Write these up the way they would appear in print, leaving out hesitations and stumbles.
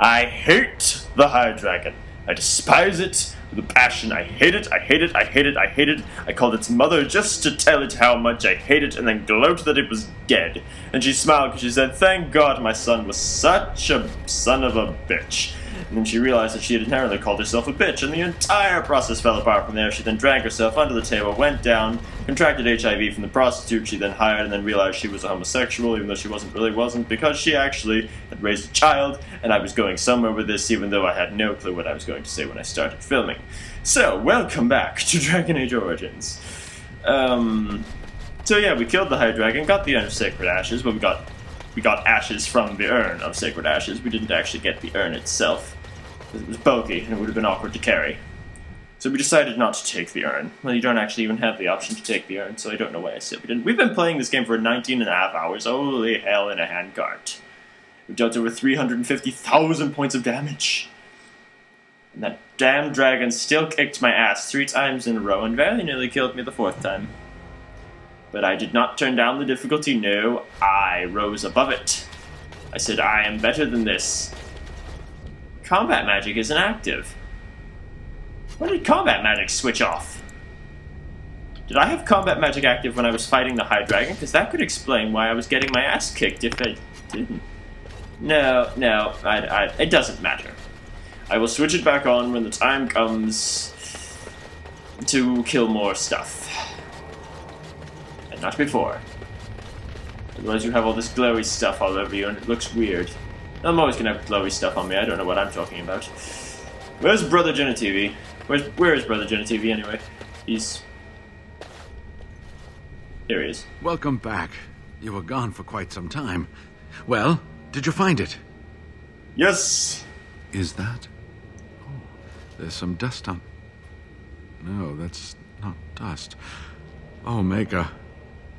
I hate the High Dragon. I despise it with a passion. I hate it, I hate it, I hate it, I hate it. I called its mother just to tell it how much I hate it and then gloat that it was dead. And she smiled because she said, "Thank God my son was such a son of a bitch." And then she realized that she had inherently called herself a bitch, and the entire process fell apart from there. She then drank herself under the table, went down, contracted HIV from the prostitute she then hired, and then realized she was a homosexual, even though she wasn't, because she actually had raised a child, and I was going somewhere with this, even though I had no clue what I was going to say when I started filming. So, welcome back to Dragon Age Origins. So yeah, we killed the High Dragon, got the Urn of Sacred Ashes, but we got ashes from the Urn of Sacred Ashes. We didn't actually get the urn itself. It was bulky, and it would have been awkward to carry. So we decided not to take the urn. Well, you don't actually even have the option to take the urn, so I don't know why I said we didn't. We've been playing this game for 19 and a half hours. Holy hell in a handcart. We've dealt over 350,000 points of damage. And that damn dragon still kicked my ass 3 times in a row and very nearly killed me the 4th time. But I did not turn down the difficulty, no. I rose above it. I said, I am better than this. Combat magic isn't active. When did combat magic switch off? Did I have combat magic active when I was fighting the High Dragon? Because that could explain why I was getting my ass kicked if I didn't. No, it doesn't matter. I will switch it back on when the time comes to kill more stuff. And not before. Otherwise you have all this glowy stuff all over you and it looks weird. I'm always gonna have glowy stuff on me, I don't know what I'm talking about. Where's Brother Genitivi? Where is Brother Genitivi anyway? He's... Here he is. Welcome back. You were gone for quite some time. Well, did you find it? Yes! Is that? Oh, there's some dust on... No, that's not dust. Oh, Maker,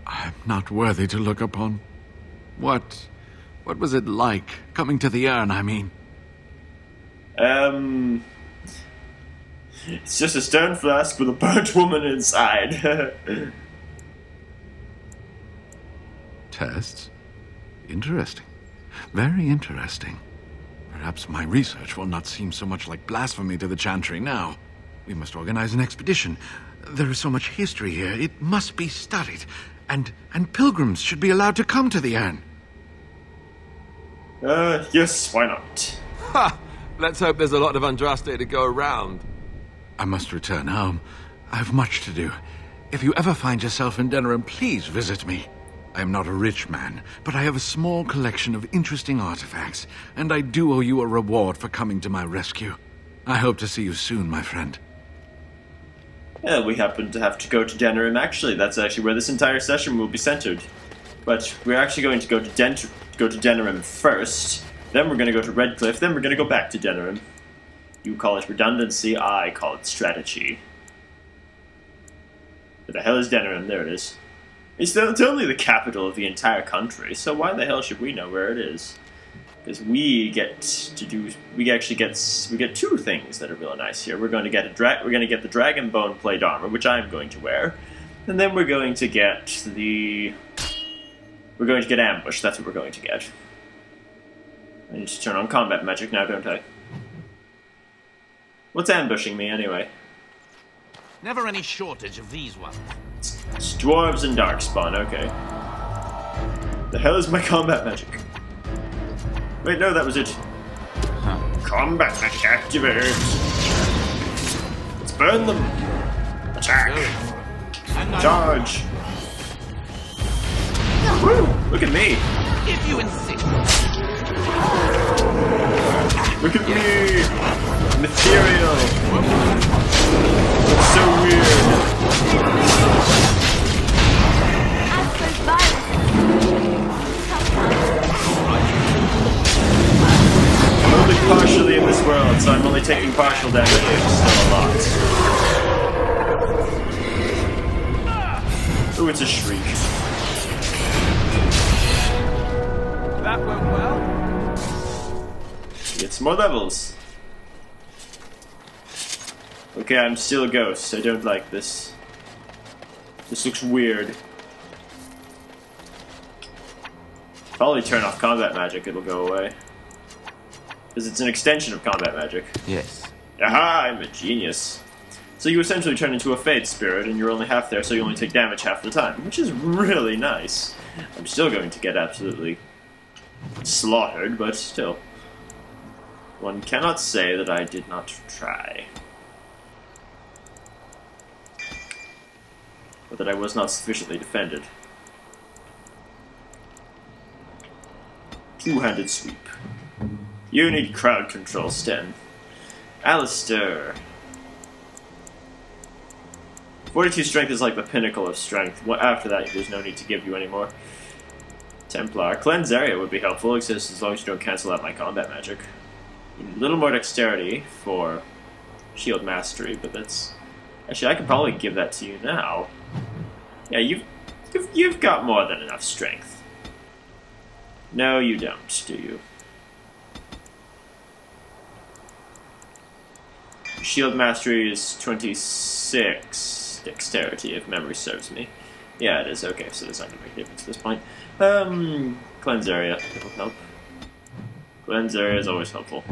I'm not worthy to look upon. What was it like, coming to the urn, I mean? It's just a stone flask with a burnt woman inside. Tests? Interesting. Very interesting. Perhaps my research will not seem so much like blasphemy to the Chantry now. We must organize an expedition. There is so much history here, it must be studied. And pilgrims should be allowed to come to the urn. Yes, why not? Ha! Let's hope there's a lot of Andraste to go around. I must return home. I have much to do. If you ever find yourself in Denerim, please visit me. I am not a rich man, but I have a small collection of interesting artifacts, and I do owe you a reward for coming to my rescue. I hope to see you soon, my friend. Yeah, we happen to have to go to Denerim, actually. That's actually where this entire session will be centered. But we're actually going to go to Denerim first, then we're going to go to Redcliffe, then we're going to go back to Denerim. You call it redundancy, I call it strategy. Where the hell is Denerim? There it is. It's only the capital of the entire country, so why the hell should we know where it is? Because we get 2 things that are really nice here. We're going to get the dragon bone plate armor, which I'm going to wear, and then we're going to get ambush. That's what we're going to get. I need to turn on combat magic now, don't I? What's ambushing me anyway? Never any shortage of these ones. It's dwarves and Darkspawn, okay. The hell is my combat magic? Wait, no, that was it. Combat magic activates! Let's burn them! Attack! Charge! Woo! Look at me! If you insist. Look at me! Material! Looks so weird! I'm only partially in this world, so I'm only taking partial damage, which is still a lot. Ooh, it's a shriek. That went well. Get some more levels. Okay, I'm still a ghost. I don't like this. This looks weird. Probably turn off combat magic, it'll go away. Because it's an extension of combat magic. Yes. Aha, I'm a genius. So you essentially turn into a Fade Spirit, and you're only half there, so you only take damage half the time, which is really nice. I'm still going to get absolutely slaughtered, but still. One cannot say that I did not try. Or that I was not sufficiently defended. Two-handed sweep. You need crowd control, Sten. Alistair. 42 strength is like the pinnacle of strength. After that, there's no need to give you anymore. Templar. Cleanse area would be helpful, except as long as you don't cancel out my combat magic. A little more dexterity for shield mastery, but that's... Actually, I could probably give that to you now. Yeah, you've got more than enough strength. No, you don't, do you? Shield mastery is 26 dexterity, if memory serves me. Yeah, it is. Okay, so that's not going to make a difference at this point. Cleanse area. It'll help. Cleanse area is always helpful.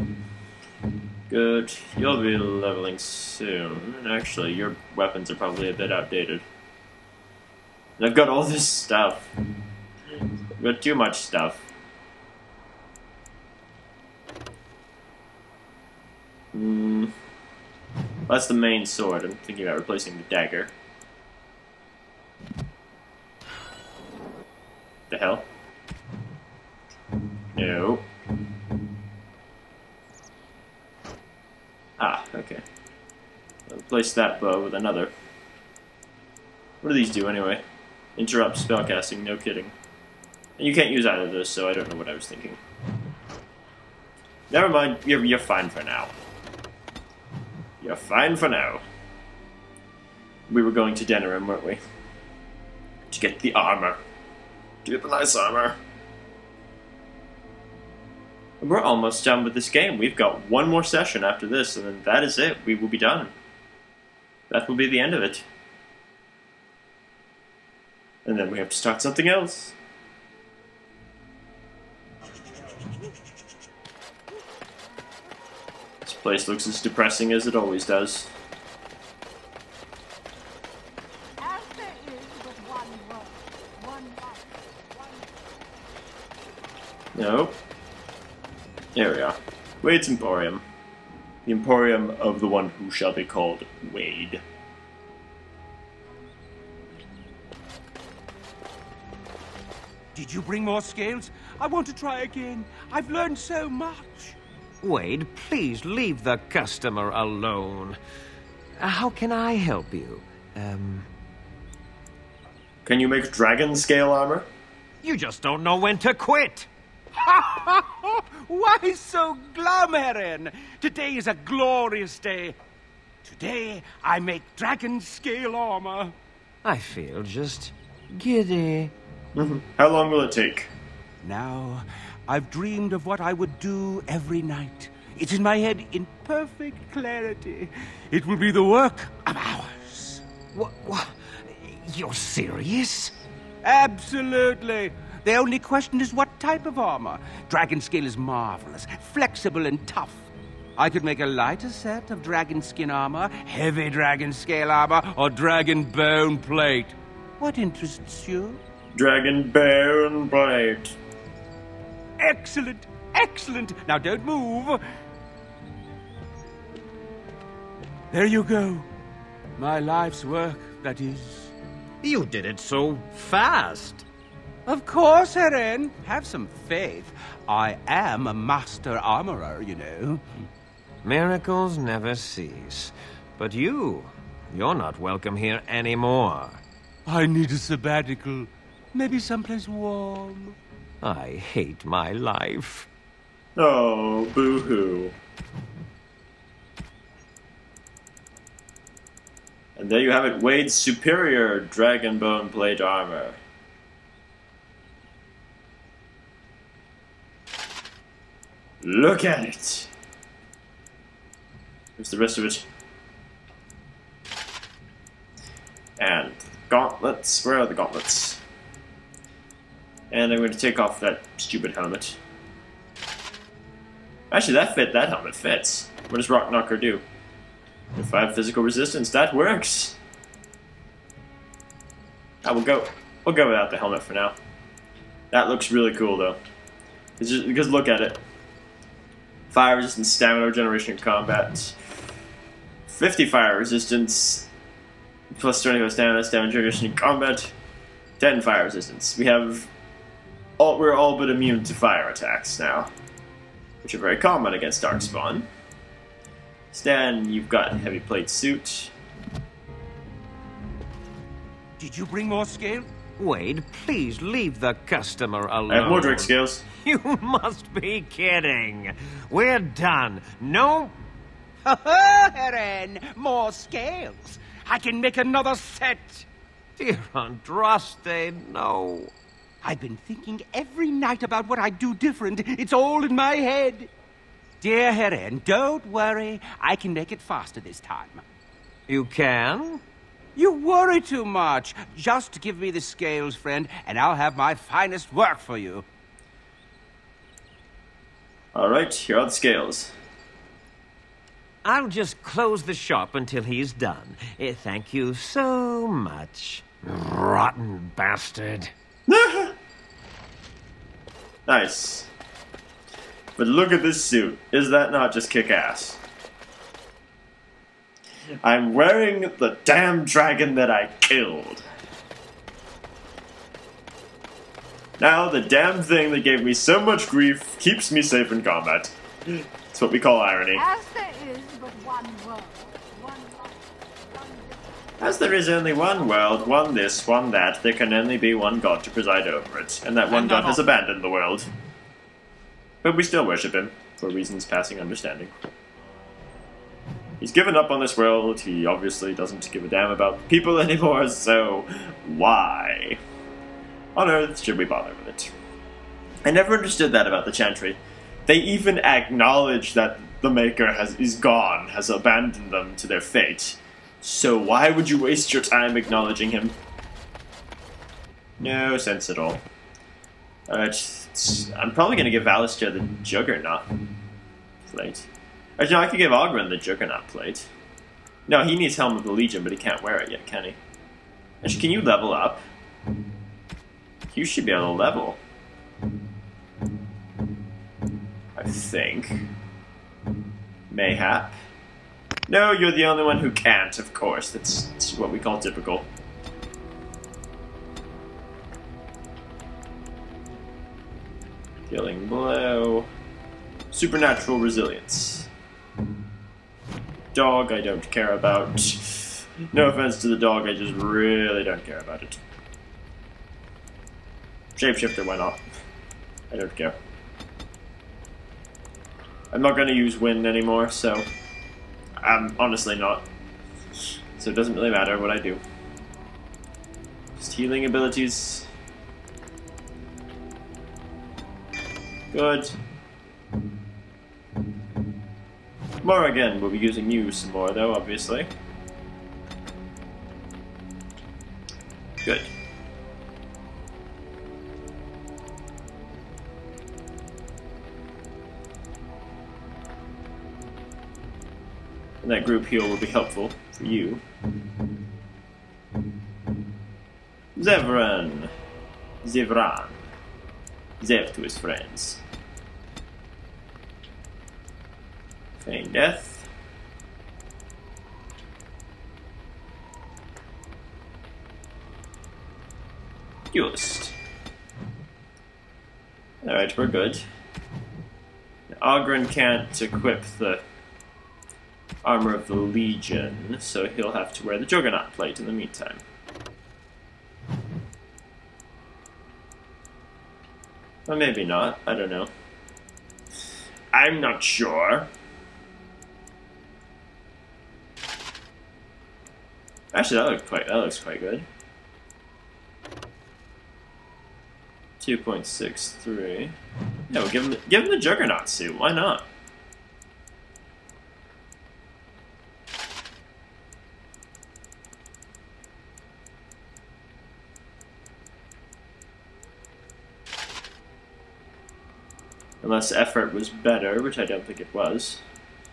Good. You'll be leveling soon. And actually, your weapons are probably a bit outdated. And I've got all this stuff. I've got too much stuff. That's the main sword. I'm thinking about replacing the dagger. The hell? No. Ah, okay. I'll replace that bow with another. What do these do anyway? Interrupt spellcasting, no kidding. And you can't use either of those, so I don't know what I was thinking. Never mind, you're fine for now. You're fine for now. We were going to Denerim, weren't we? To get the armor. To get the nice armor. And we're almost done with this game. We've got one more session after this, and then that is it. We will be done. That will be the end of it. And then we have to start something else. This place looks as depressing as it always does. As there is but one world, one life, one... Nope. There we are. Wade's Emporium. The Emporium of the one who shall be called Wade. Did you bring more scales? I want to try again. I've learned so much. Wade, please leave the customer alone. How can I help you? Can you make dragon scale armor? You just don't know when to quit. Why so glum, Erin? Today is a glorious day. Today, I make dragon scale armor. I feel just giddy. How long will it take? Now, I've dreamed of what I would do every night. It's in my head in perfect clarity. It will be the work of hours. What? You're serious? Absolutely. The only question is what type of armor. Dragon scale is marvelous, flexible and tough. I could make a lighter set of dragon skin armor, heavy dragon scale armor, or dragon bone plate. What interests you? Dragon bone plate. Excellent, excellent. Now don't move. There you go. My life's work, that is. You did it so fast. Of course, Erin. Have some faith. I am a master armorer, you know. Miracles never cease. But you're not welcome here anymore. I need a sabbatical. Maybe someplace warm. I hate my life. Oh, boo-hoo. And there you have it, Wade's superior dragon bone plate armor. Look at it! Here's the rest of it. And gauntlets. Where are the gauntlets? And I'm going to take off that stupid helmet. Actually, that helmet fits. What does Rock Knocker do? 5 physical resistance. That works. We'll go without the helmet for now. That looks really cool though. Because look at it. Fire resistance, stamina regeneration in combat. 50 fire resistance. Plus 25 stamina regeneration in combat. 10 fire resistance. We're all but immune to fire attacks now, which are very common against Darkspawn. Stan, you've got heavy plate suit. Did you bring more scale? Wade, please leave the customer alone. I have more Drake scales. You must be kidding. We're done. No. Eren, more scales. I can make another set. Dear Andraste, no. I've been thinking every night about what I'd do different. It's all in my head. Dear Eren, don't worry. I can make it faster this time. You can? You worry too much. Just give me the scales, friend, and I'll have my finest work for you. Alright, here are the scales. I'll just close the shop until he's done. Thank you so much. Rotten bastard. Nice. But look at this suit. Is that not just kick-ass? I'm wearing the damn dragon that I killed. Now the damn thing that gave me so much grief keeps me safe in combat. It's what we call irony. As there is but one world, one life, one difference. As there is only one world, one this, one that, there can only be one god to preside over it, and that one god has abandoned the world. But we still worship him, for reasons passing understanding. He's given up on this world, he obviously doesn't give a damn about people anymore, so why on earth should we bother with it? I never understood that about the Chantry. They even acknowledge that the Maker is gone, has abandoned them to their fate. So why would you waste your time acknowledging him? No sense at all. Alright, I'm probably going to give Alistair the Juggernaut plate. Actually, no, I could give Ogren the Juggernaut plate. No, he needs Helm of the Legion, but he can't wear it yet, can he? Actually, can you level up? You should be able to level. I think. Mayhap. No, you're the only one who can't, of course. That's what we call typical. Killing blow. Supernatural resilience. Dog, I don't care about. No offense to the dog, I just really don't care about it. Shapeshifter went off. I don't care. I'm not going to use wind anymore, so I'm honestly not. So it doesn't really matter what I do. Just healing abilities. Good. Tomorrow again, we'll be using you some more though, obviously. Good. And that group heal will be helpful for you. Zevran. Zev to his friends. Feign death. Duelist. Alright, we're good. Ogren can't equip the Armor of the Legion, so he'll have to wear the Juggernaut plate in the meantime. Or maybe not, I don't know. I'm not sure. Actually, that looks quite good. 2.63. Yeah, we'll give him the Juggernaut suit. Why not? Unless effort was better, which I don't think it was.